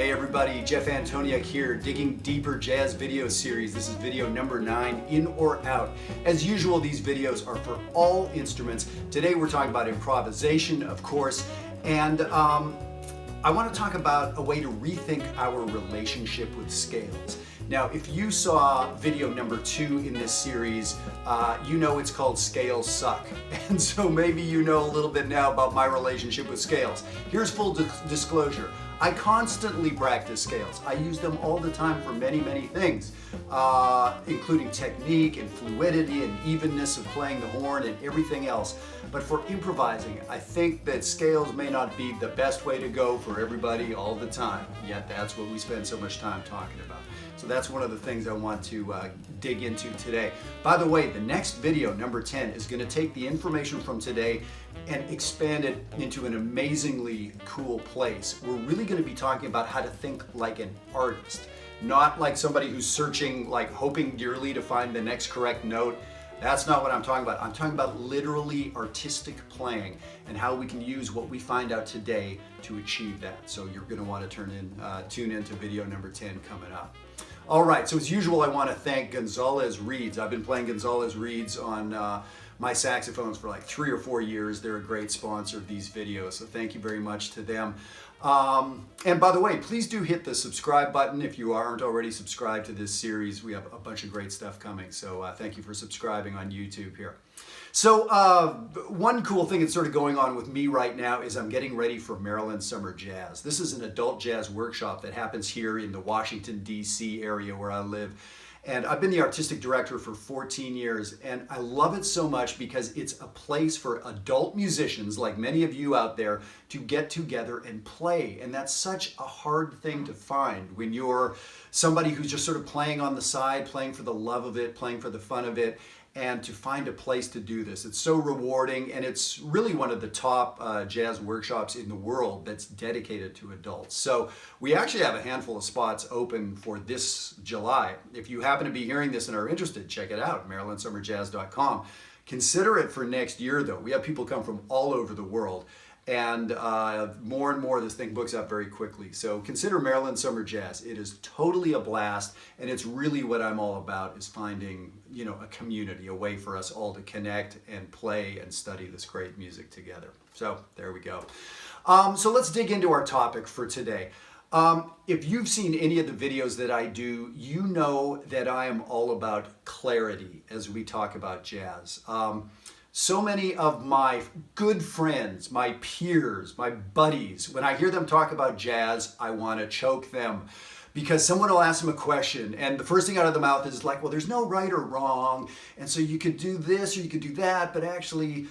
Hey everybody, Jeff Antoniuk here, digging deeper jazz video series. This is video number 9, In or Out. As usual, these videos are for all instruments. Today we're talking about improvisation, of course, and I want to talk about a way to rethink our relationship with scales. Now, if you saw video number 2 in this series, you know it's called Scales Suck. And so maybe you know a little bit now about my relationship with scales. Here's full disclosure. I constantly practice scales. I use them all the time for many, many things, including technique and fluidity and evenness of playing the horn and everything else. But for improvising, I think that scales may not be the best way to go for everybody all the time, yet that's what we spend so much time talking about. So that's one of the things I want to dig into today. By the way, the next video, number 10, is going to take the information from today and expand it into an amazingly cool place. We're really going to be talking about how to think like an artist, not like somebody who's searching, like hoping dearly to find the next correct note. That's not what I'm talking about. I'm talking about literally artistic playing and how we can use what we find out today to achieve that. So you're going to want to tune in to video number 10 coming up. All right, so as usual, I want to thank Gonzalez Reeds. I've been playing Gonzalez Reeds on my saxophones for like 3 or 4 years. They're a great sponsor of these videos, so thank you very much to them. And by the way, please do hit the subscribe button if you aren't already subscribed to this series. We have a bunch of great stuff coming, so thank you for subscribing on YouTube here. So one cool thing that's sort of going on with me right now is I'm getting ready for Maryland Summer Jazz. This is an adult jazz workshop that happens here in the Washington, D.C. area where I live. And I've been the artistic director for 14 years, and I love it so much because it's a place for adult musicians, like many of you out there, to get together and play. And that's such a hard thing to find when you're somebody who's just sort of playing on the side, playing for the love of it, playing for the fun of it. And to find a place to do this. It's so rewarding, and it's really one of the top jazz workshops in the world that's dedicated to adults. So we actually have a handful of spots open for this July. If you happen to be hearing this and are interested, check it out, MarylandSummerJazz.com. Consider it for next year, though. We have people come from all over the world. And more and more, this thing books up very quickly. So consider Maryland Summer Jazz. It is totally a blast, and it's really what I'm all about, is finding, you know, a community, a way for us all to connect and play and study this great music together. So there we go. So let's dig into our topic for today. If you've seen any of the videos that I do, you know that I am all about clarity as we talk about jazz. So many of my good friends, my peers, my buddies, when I hear them talk about jazz, I want to choke them because someone will ask them a question and the first thing out of the mouth is like, well, there's no right or wrong. And so you could do this or you could do that, but actually,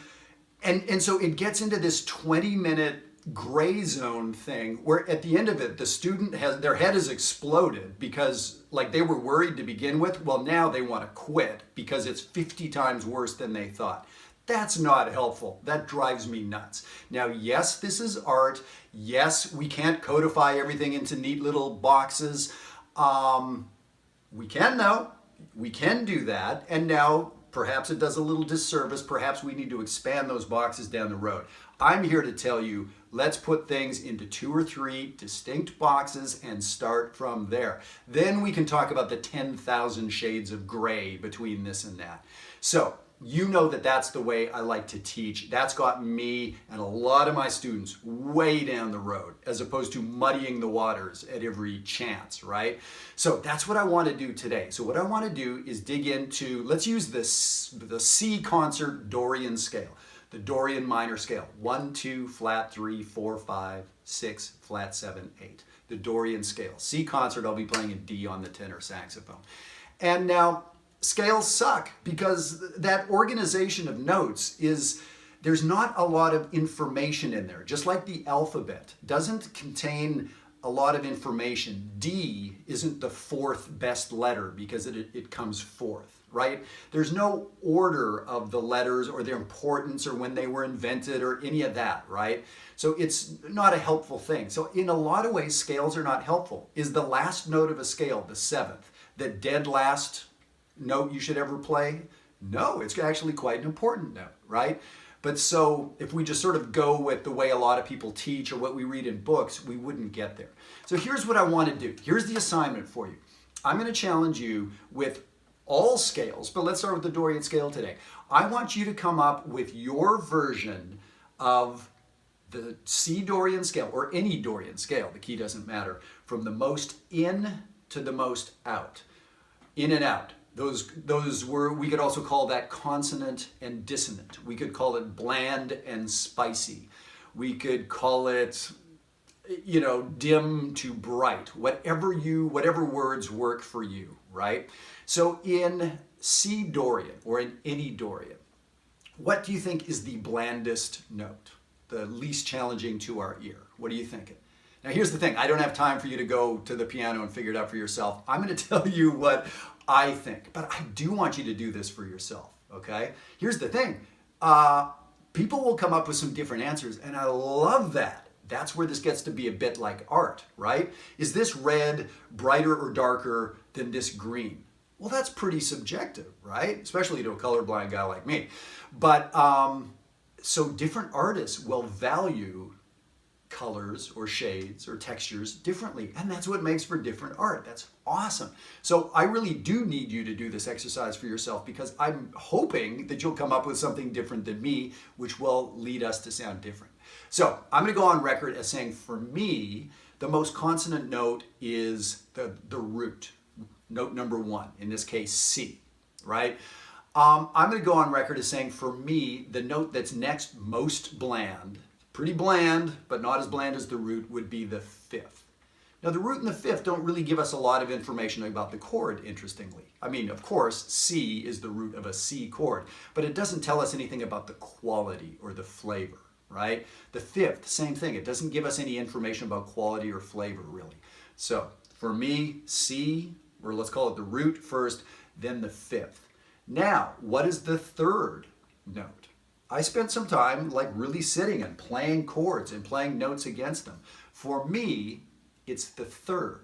and so it gets into this 20-minute gray zone thing where at the end of it, the student their head has exploded because like they were worried to begin with. Well, now they want to quit because it's 50 times worse than they thought. That's not helpful. That drives me nuts. Now, yes, this is art. Yes, we can't codify everything into neat little boxes. We can, though. We can do that. And now, perhaps it does a little disservice. Perhaps we need to expand those boxes down the road. I'm here to tell you, let's put things into 2 or 3 distinct boxes and start from there. Then we can talk about the 10,000 shades of gray between this and that. So, you know that that's the way I like to teach. That's got me and a lot of my students way down the road, as opposed to muddying the waters at every chance, right? So that's what I want to do today. So what I want to do is dig into, let's use the C concert Dorian scale, the Dorian minor scale, 1, 2, flat 3, 4, 5, 6, flat 7, 8. The Dorian scale. C concert, I'll be playing in D on the tenor saxophone. And now, scales suck because that organization of notes there's not a lot of information in there. Just like the alphabet doesn't contain a lot of information. D isn't the 4th best letter because it comes 4th, right? There's no order of the letters or their importance or when they were invented or any of that, right? So it's not a helpful thing. So in a lot of ways, scales are not helpful. Is the last note of a scale the 7th, the dead last note you should ever play? No, it's actually quite an important note, right? But so if we just sort of go with the way a lot of people teach or what we read in books, we wouldn't get there. So here's what I want to do. Here's the assignment for you. I'm going to challenge you with all scales, but let's start with the Dorian scale today. I want you to come up with your version of the C Dorian scale, or any Dorian scale, the key doesn't matter, from the most in to the most out. In and out. Those were, we could also call that consonant and dissonant. We could call it bland and spicy. We could call it, you know, dim to bright. Whatever words work for you, right? So in C Dorian, or in any Dorian, what do you think is the blandest note? The least challenging to our ear? What are you thinking? Now here's the thing, I don't have time for you to go to the piano and figure it out for yourself. I'm going to tell you what I think, but I do want you to do this for yourself, okay? Here's the thing, people will come up with some different answers, and I love that. That's where this gets to be a bit like art, right? Is this red brighter or darker than this green? Well, that's pretty subjective, right? Especially to a colorblind guy like me. But so different artists will value colors or shades or textures differently, and that's what makes for different art. That's awesome. So I really do need you to do this exercise for yourself, because I'm hoping that you'll come up with something different than me, which will lead us to sound different. So I'm going to go on record as saying, for me, the most consonant note is the root, note number 1, in this case C, right? I'm going to go on record as saying, for me, the note that's next most bland, pretty bland, but not as bland as the root, would be the 5th. Now the root and the 5th don't really give us a lot of information about the chord, interestingly. I mean, of course, C is the root of a C chord, but it doesn't tell us anything about the quality or the flavor, right? The 5th, same thing. It doesn't give us any information about quality or flavor, really. So for me, C, or let's call it the root first, then the 5th. Now, what is the 3rd note? I spent some time like really sitting and playing chords and playing notes against them. For me, it's the 3rd.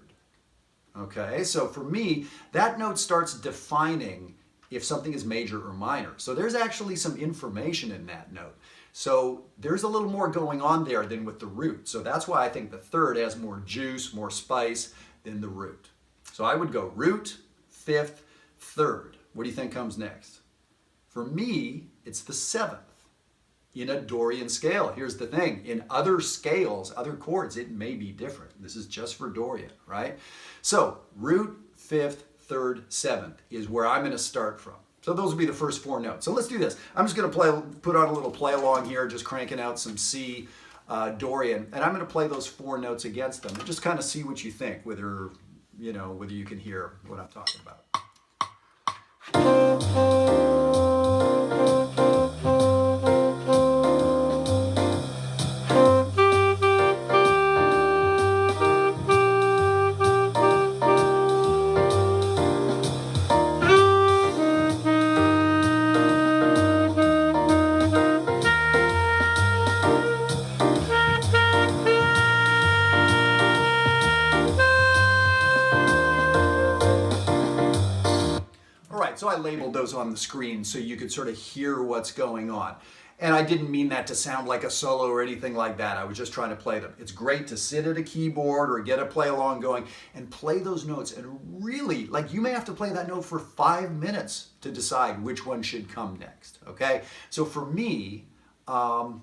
Okay, so for me, that note starts defining if something is major or minor. So there's actually some information in that note. So there's a little more going on there than with the root. So that's why I think the 3rd has more juice, more spice than the root. So I would go root, 5th, 3rd. What do you think comes next? For me, it's the 7th. In a Dorian scale. Here's the thing, in other scales, other chords, it may be different. This is just for Dorian, right? So root, 5th, 3rd, 7th is where I'm going to start from. So those will be the first 4 notes. So let's do this. I'm just going to put on a little play along here, just cranking out some C Dorian, and I'm going to play those 4 notes against them and just kind of see what you think, whether you can hear what I'm talking about. So I labeled those on the screen so you could sort of hear what's going on. And I didn't mean that to sound like a solo or anything like that. I was just trying to play them. It's great to sit at a keyboard or get a play along going and play those notes, and really, like, you may have to play that note for 5 minutes to decide which one should come next, okay? So for me,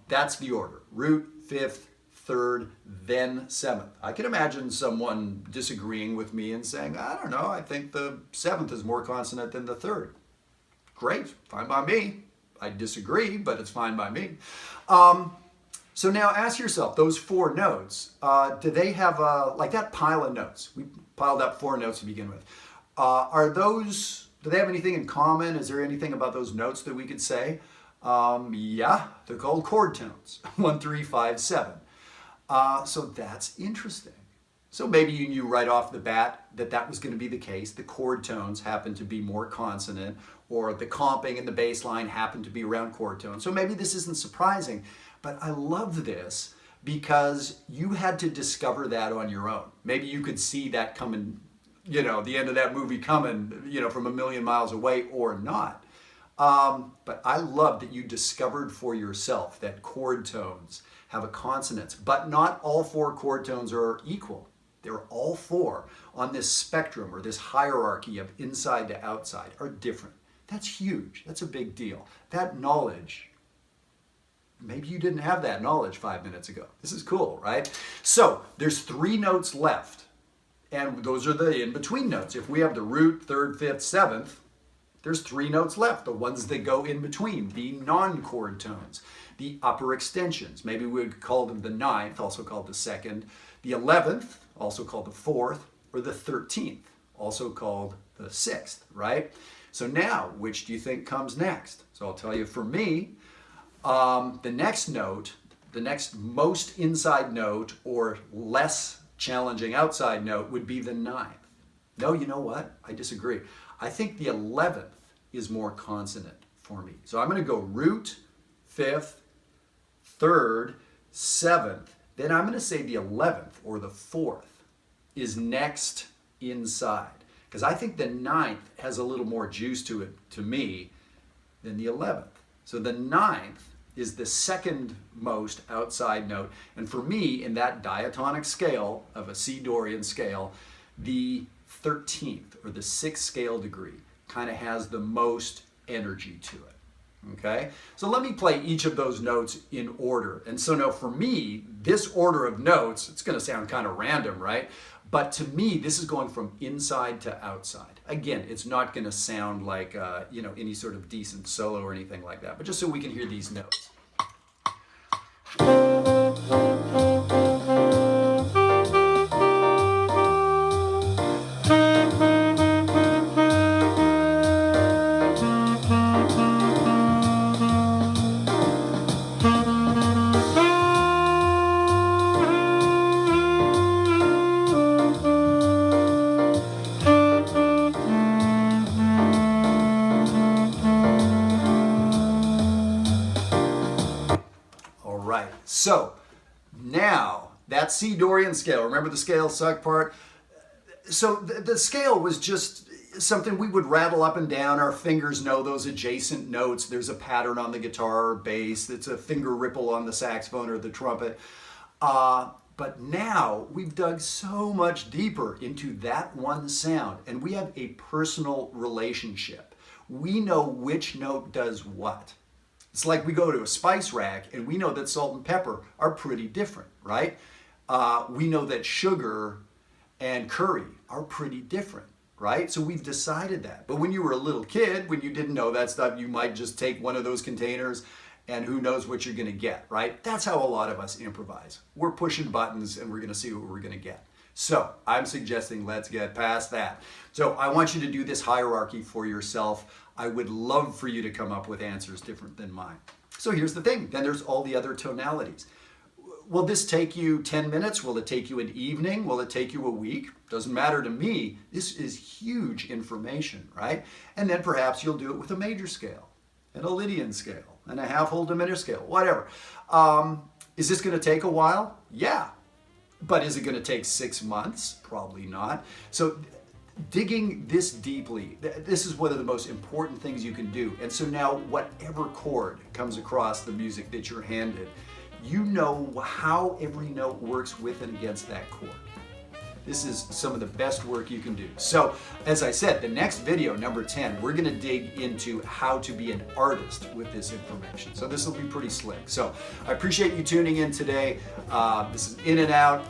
that's the order. Root, 5th, 3rd, then 7th. I can imagine someone disagreeing with me and saying, I don't know, I think the 7th is more consonant than the 3rd. Great, fine by me. I disagree, but it's fine by me. So now ask yourself, those 4 notes, do they have like that pile of notes? We piled up 4 notes to begin with. Do they have anything in common? Is there anything about those notes that we could say? Yeah, they're called chord tones, 1, 3, 5, 7. So that's interesting. So maybe you knew right off the bat that that was going to be the case. The chord tones happen to be more consonant, or the comping and the bass line happen to be around chord tones. So maybe this isn't surprising, but I love this because you had to discover that on your own. Maybe you could see that coming, the end of that movie coming, from a million miles away, or not. But I love that you discovered for yourself that chord tones have a consonance, but not all 4 chord tones are equal. They're all 4 on this spectrum or this hierarchy of inside to outside are different. That's huge. That's a big deal. That knowledge, maybe you didn't have that knowledge 5 minutes ago. This is cool, right? So there's 3 notes left, and those are the in-between notes. If we have the root, 3rd, 5th, 7th, there's 3 notes left, the ones that go in between, the non-chord tones, the upper extensions. Maybe we would call them the 9th, also called the 2nd, the 11th, also called the 4th, or the 13th, also called the 6th, right? So now, which do you think comes next? So I'll tell you, for me, the next note, the next most inside note or less challenging outside note would be the 9th. No, you know what? I disagree. I think the 11th is more consonant for me. So I'm going to go root, 5th, 3rd, 7th. Then I'm going to say the 11th or the 4th is next inside. Because I think the 9th has a little more juice to it, to me, than the 11th. So the 9th is the second most outside note. And for me, in that diatonic scale of a C Dorian scale, the 13th or the 6th scale degree kind of has the most energy to it. Okay, so let me play each of those notes in order. And so now for me, this order of notes, it's going to sound kind of random, right? But to me, this is going from inside to outside. Again, it's not going to sound like any sort of decent solo or anything like that, but just so we can hear these notes. So now that C Dorian scale, remember the scale suck part? So the scale was just something we would rattle up and down. Our fingers know those adjacent notes. There's a pattern on the guitar or bass. It's a finger ripple on the saxophone or the trumpet. But now we've dug so much deeper into that one sound, and we have a personal relationship. We know which note does what. It's like we go to a spice rack and we know that salt and pepper are pretty different, right? We know that sugar and curry are pretty different, right? So we've decided that. But when you were a little kid, when you didn't know that stuff, you might just take one of those containers and who knows what you're gonna get, right? That's how a lot of us improvise. We're pushing buttons and we're gonna see what we're gonna get. So I'm suggesting let's get past that. So I want you to do this hierarchy for yourself. I would love for you to come up with answers different than mine. So here's the thing, then there's all the other tonalities. Will this take you 10 minutes? Will it take you an evening? Will it take you a week? Doesn't matter to me. This is huge information, right? And then perhaps you'll do it with a major scale and a Lydian scale and a half whole diminished scale, whatever. Is this gonna take a while? Yeah. But is it gonna take 6 months? Probably not. So digging this deeply, this is one of the most important things you can do. And so now whatever chord comes across the music that you're handed, you know how every note works with and against that chord. This is some of the best work you can do. So as I said, the next video, number 10, we're gonna dig into how to be an artist with this information. So this will be pretty slick. So I appreciate you tuning in today. This is In and Out.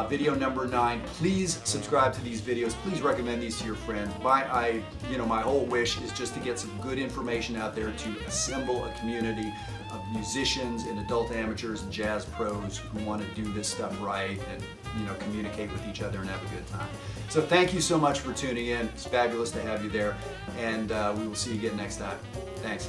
Video number 9. Please subscribe to these videos. Please recommend these to your friends. My whole wish is just to get some good information out there to assemble a community of musicians and adult amateurs and jazz pros who want to do this stuff right and communicate with each other and have a good time. So thank you so much for tuning in. It's fabulous to have you there, and we will see you again next time. Thanks.